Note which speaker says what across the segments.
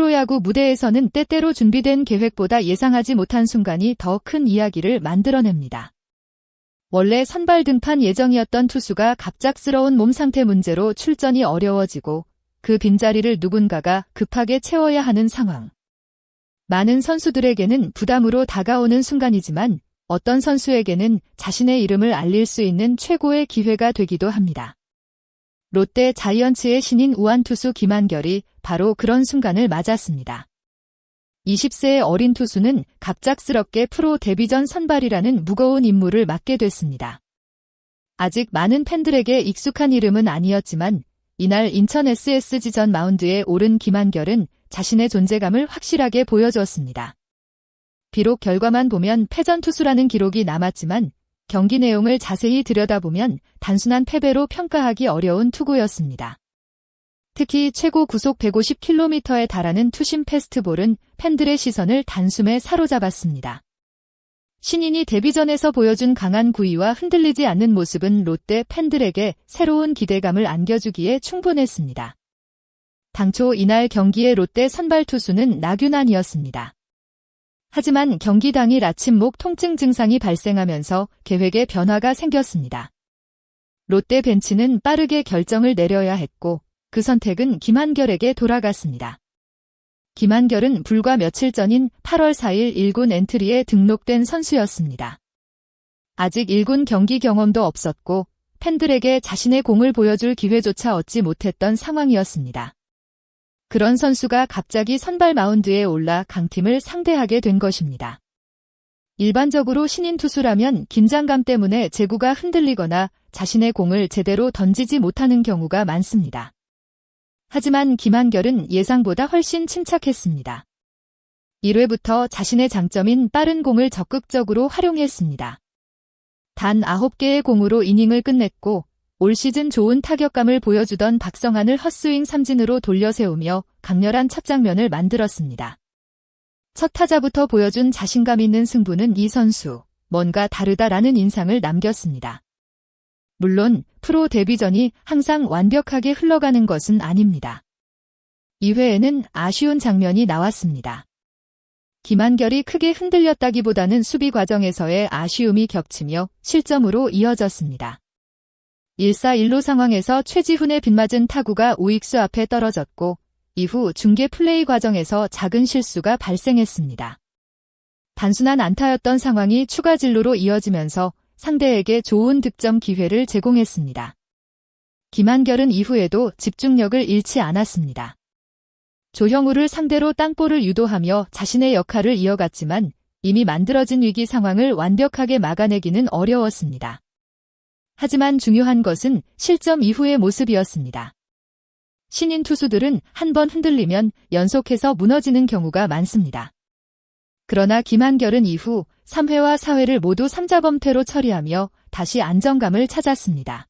Speaker 1: 프로야구 무대에서는 때때로 준비된 계획보다 예상하지 못한 순간이 더 큰 이야기를 만들어냅니다. 원래 선발 등판 예정이었던 투수가 갑작스러운 몸 상태 문제로 출전이 어려워지고 그 빈자리를 누군가가 급하게 채워야 하는 상황. 많은 선수들에게는 부담으로 다가오는 순간이지만 어떤 선수에게는 자신의 이름을 알릴 수 있는 최고의 기회가 되기도 합니다. 롯데 자이언츠의 신인 우완투수 김한결이 바로 그런 순간을 맞았습니다. 20세의 어린 투수는 갑작스럽게 프로 데뷔 전 선발이라는 무거운 임무를 맡게 됐습니다. 아직 많은 팬들에게 익숙한 이름은 아니었지만 이날 인천 SSG전 마운드에 오른 김한결은 자신의 존재감을 확실하게 보여주었습니다. 비록 결과만 보면 패전 투수라는 기록이 남았지만 경기 내용을 자세히 들여다보면 단순한 패배로 평가하기 어려운 투구였습니다. 특히 최고 구속 150km에 달하는 투심 패스트볼은 팬들의 시선을 단숨에 사로잡았습니다. 신인이 데뷔전에서 보여준 강한 구위와 흔들리지 않는 모습은 롯데 팬들에게 새로운 기대감을 안겨주기에 충분했습니다. 당초 이날 경기의 롯데 선발 투수는 나균안이었습니다. 하지만 경기 당일 아침 목 통증 증상이 발생하면서 계획에 변화가 생겼습니다. 롯데 벤치는 빠르게 결정을 내려야 했고 그 선택은 김한결에게 돌아갔습니다. 김한결은 불과 며칠 전인 8월 4일 1군 엔트리에 등록된 선수였습니다. 아직 1군 경기 경험도 없었고 팬들에게 자신의 공을 보여줄 기회조차 얻지 못했던 상황이었습니다. 그런 선수가 갑자기 선발 마운드에 올라 강팀을 상대하게 된 것입니다. 일반적으로 신인 투수라면 긴장감 때문에 제구가 흔들리거나 자신의 공을 제대로 던지지 못하는 경우가 많습니다. 하지만 김한결은 예상보다 훨씬 침착했습니다. 1회부터 자신의 장점인 빠른 공을 적극적으로 활용했습니다. 단 9개의 공으로 이닝을 끝냈고 올 시즌 좋은 타격감을 보여주던 박성환을 헛스윙 삼진으로 돌려세우며 강렬한 첫 장면을 만들었습니다. 첫 타자부터 보여준 자신감 있는 승부는 이 선수, 뭔가 다르다라는 인상을 남겼습니다. 물론 프로 데뷔전이 항상 완벽하게 흘러가는 것은 아닙니다. 2회에는 아쉬운 장면이 나왔습니다. 김한결이 크게 흔들렸다기보다는 수비 과정에서의 아쉬움이 겹치며 실점으로 이어졌습니다. 1사1루 상황에서 최지훈의 빗맞은 타구가 우익수 앞에 떨어졌고 이후 중계 플레이 과정에서 작은 실수가 발생했습니다. 단순한 안타였던 상황이 추가 진루로 이어지면서 상대에게 좋은 득점 기회를 제공했습니다. 김한결은 이후에도 집중력을 잃지 않았습니다. 조형우를 상대로 땅볼을 유도하며 자신의 역할을 이어갔지만 이미 만들어진 위기 상황을 완벽하게 막아내기는 어려웠습니다. 하지만 중요한 것은 실점 이후의 모습이었습니다. 신인 투수들은 한 번 흔들리면 연속해서 무너지는 경우가 많습니다. 그러나 김한결은 이후 3회와 4회를 모두 3자범퇴로 처리하며 다시 안정감을 찾았습니다.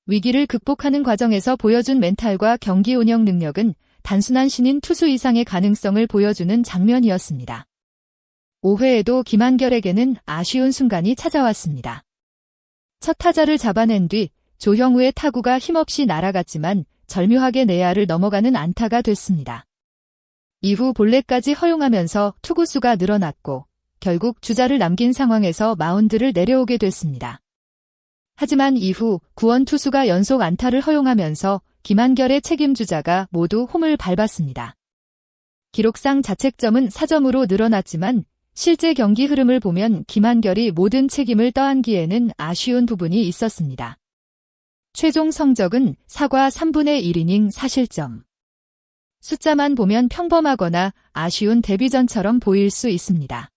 Speaker 1: 위기를 극복하는 과정에서 보여준 멘탈과 경기 운영 능력은 단순한 신인 투수 이상의 가능성을 보여주는 장면이었습니다. 5회에도 김한결에게는 아쉬운 순간이 찾아왔습니다. 첫 타자를 잡아낸 뒤 조형우의 타구가 힘없이 날아갔지만 절묘하게 내야를 넘어가는 안타가 됐습니다. 이후 볼넷까지 허용하면서 투구수가 늘어났고 결국 주자를 남긴 상황에서 마운드를 내려오게 됐습니다. 하지만 이후 구원 투수가 연속 안타를 허용하면서 김한결의 책임주자가 모두 홈을 밟았습니다. 기록상 자책점은 4점으로 늘어났지만 실제 경기 흐름을 보면 김한결이 모든 책임을 떠안기에는 아쉬운 부분이 있었습니다. 최종 성적은 4과 3분의 1이닝 4실점. 숫자만 보면 평범하거나 아쉬운 데뷔전처럼 보일 수 있습니다.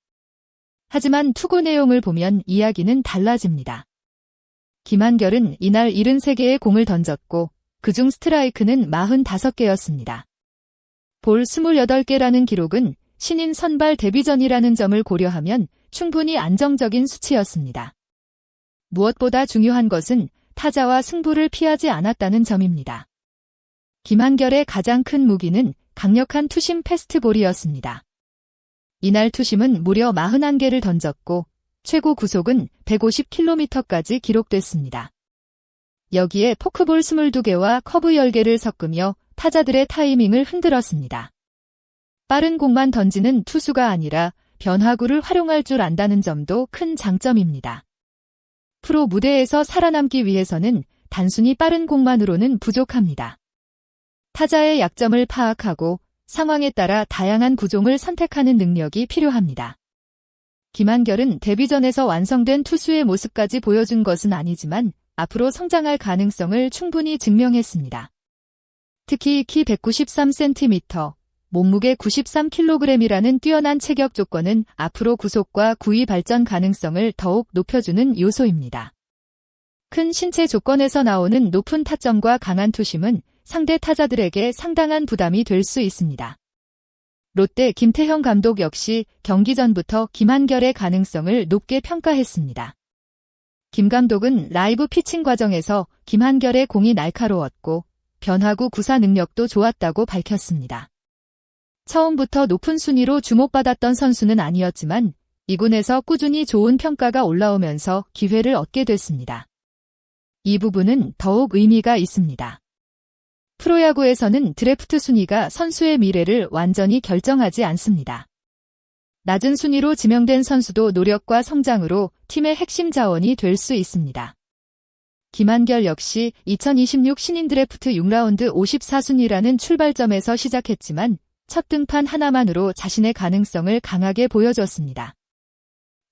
Speaker 1: 하지만 투구 내용을 보면 이야기는 달라집니다. 김한결은 이날 73개의 공을 던졌고 그중 스트라이크는 45개였습니다. 볼 28개라는 기록은 신인 선발 데뷔전이라는 점을 고려하면 충분히 안정적인 수치였습니다. 무엇보다 중요한 것은 타자와 승부를 피하지 않았다는 점입니다. 김한결의 가장 큰 무기는 강력한 투심 패스트볼이었습니다. 이날 투심은 무려 41개를 던졌고 최고 구속은 150km까지 기록됐습니다. 여기에 포크볼 22개와 커브 10개를 섞으며 타자들의 타이밍을 흔들었습니다. 빠른 공만 던지는 투수가 아니라 변화구를 활용할 줄 안다는 점도 큰 장점입니다. 프로 무대에서 살아남기 위해서는 단순히 빠른 공만으로는 부족합니다. 타자의 약점을 파악하고 상황에 따라 다양한 구종을 선택하는 능력이 필요합니다. 김한결은 데뷔전에서 완성된 투수의 모습까지 보여준 것은 아니지만 앞으로 성장할 가능성을 충분히 증명했습니다. 특히 키 193cm, 몸무게 93kg이라는 뛰어난 체격 조건은 앞으로 구속과 구위 발전 가능성을 더욱 높여주는 요소입니다. 큰 신체 조건에서 나오는 높은 타점과 강한 투심은 상대 타자들에게 상당한 부담이 될 수 있습니다. 롯데 김태형 감독 역시 경기 전부터 김한결의 가능성을 높게 평가했습니다. 김 감독은 라이브 피칭 과정에서 김한결의 공이 날카로웠고 변화구 구사 능력도 좋았다고 밝혔습니다. 처음부터 높은 순위로 주목받았던 선수는 아니었지만 2군에서 꾸준히 좋은 평가가 올라오면서 기회를 얻게 됐습니다. 이 부분은 더욱 의미가 있습니다. 프로야구에서는 드래프트 순위가 선수의 미래를 완전히 결정하지 않습니다. 낮은 순위로 지명된 선수도 노력과 성장으로 팀의 핵심 자원이 될 수 있습니다. 김한결 역시 2026 신인 드래프트 6라운드 54순위라는 출발점에서 시작했지만 첫 등판 하나만으로 자신의 가능성을 강하게 보여줬습니다.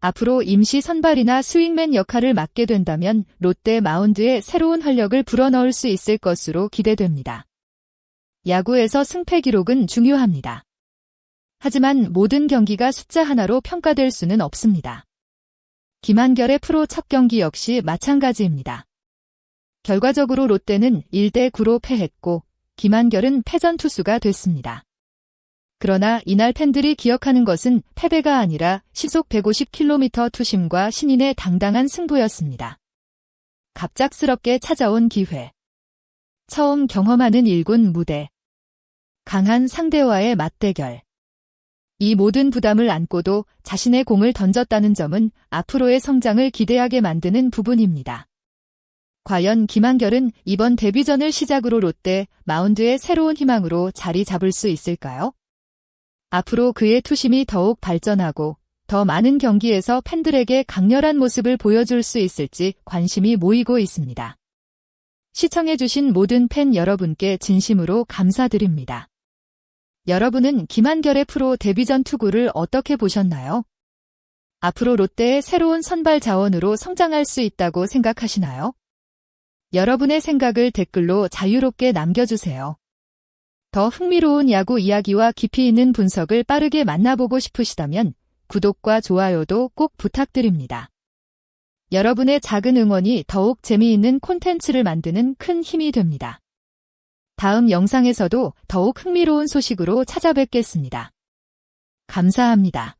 Speaker 1: 앞으로 임시 선발이나 스윙맨 역할을 맡게 된다면 롯데 마운드에 새로운 활력을 불어넣을 수 있을 것으로 기대됩니다. 야구에서 승패 기록은 중요합니다. 하지만 모든 경기가 숫자 하나로 평가될 수는 없습니다. 김한결의 프로 첫 경기 역시 마찬가지입니다. 결과적으로 롯데는 1대9로 패했고 김한결은 패전 투수가 됐습니다. 그러나 이날 팬들이 기억하는 것은 패배가 아니라 시속 150km 투심과 신인의 당당한 승부였습니다. 갑작스럽게 찾아온 기회. 처음 경험하는 1군 무대. 강한 상대와의 맞대결. 이 모든 부담을 안고도 자신의 공을 던졌다는 점은 앞으로의 성장을 기대하게 만드는 부분입니다. 과연 김한결은 이번 데뷔전을 시작으로 롯데 마운드의 새로운 희망으로 자리 잡을 수 있을까요? 앞으로 그의 투심이 더욱 발전하고 더 많은 경기에서 팬들에게 강렬한 모습을 보여줄 수 있을지 관심이 모이고 있습니다. 시청해주신 모든 팬 여러분께 진심으로 감사드립니다. 여러분은 김한결의 프로 데뷔전 투구를 어떻게 보셨나요? 앞으로 롯데의 새로운 선발 자원으로 성장할 수 있다고 생각하시나요? 여러분의 생각을 댓글로 자유롭게 남겨주세요. 더 흥미로운 야구 이야기와 깊이 있는 분석을 빠르게 만나보고 싶으시다면 구독과 좋아요도 꼭 부탁드립니다. 여러분의 작은 응원이 더욱 재미있는 콘텐츠를 만드는 큰 힘이 됩니다. 다음 영상에서도 더욱 흥미로운 소식으로 찾아뵙겠습니다. 감사합니다.